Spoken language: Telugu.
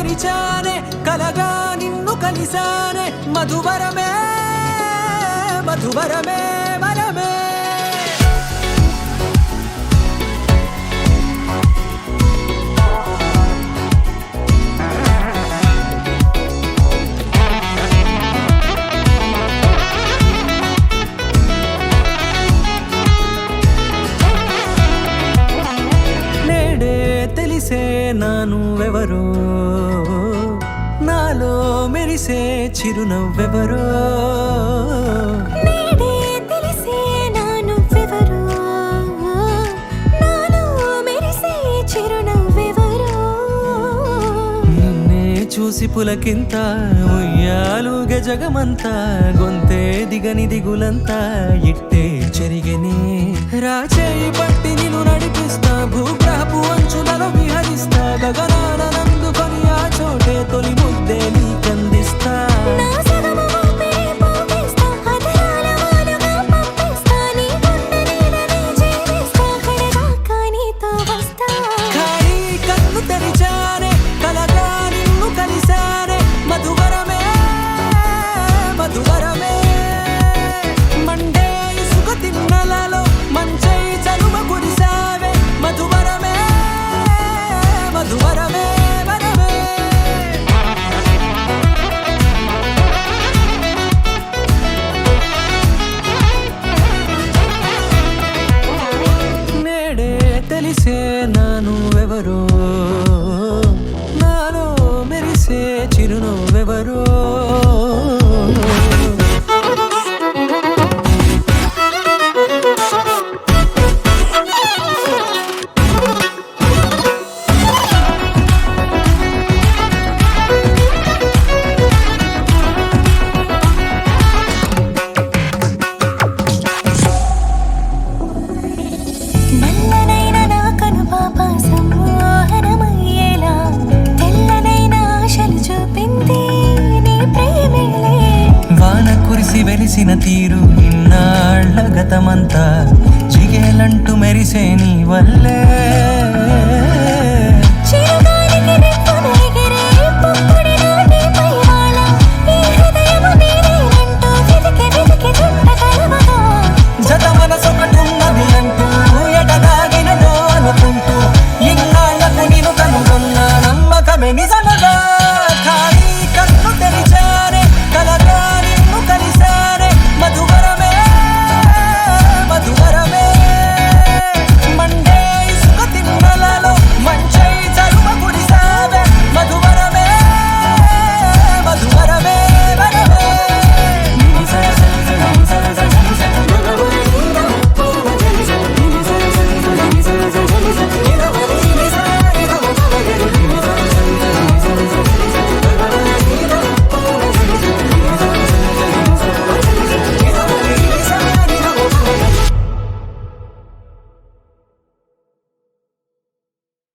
తెరిచానే కలగా నిన్ను కలిసానే మధువరమే మధువరమే వరమే తెలిసే నానువెవరో నాలో మెరిసే చిరునవ్వెవరో నేడే తెలిసే నానువెవరో నాలో మెరిసే చిరునవ్వెవరో నిన్నే చూసి పులకింత ఉయ్యాలుగ జగమంతా గొంతే దిగని దిగులంతా ఇట్టే చెరిగెనే రాచేయి పట్టి నిన్ను నడిపిస్తా భూగ్రహపు అంచులలో విహరిస్తా గగనాన నందుకొని ఆ చోటే తొలి ముద్దే నీకందిస్తా నా సగము ఊపిరి పోగిస్తా అధరాల వాలుగా పంపిస్తా నీ గుండె నీడనే చేరిస్తా కడదాకా నీతో వస్తా ఖాళీ కన్ను తెరిచానే కలగా నిన్ను కలిసానే మధువరమే మధువరమే మండే ఇసుక తిన్నలలో మంచై చలువ కురిసావే మధువరమే మధువరమే వరమే నేడే తెలిసే నానువెవరో నాలో మెరిసే చిరునవ్వెవరో నల్లనైన నా కనుపాప సమ్మోహనమయ్యేలా తెల్లనైన ఆశలు చూపింది నీ ప్రేమేలే వాన కురిసి వెలిసిన తీరు ఇన్నాళ్ళ గతమంతా జిగేలంటూ మెరిసే నీ వల్లే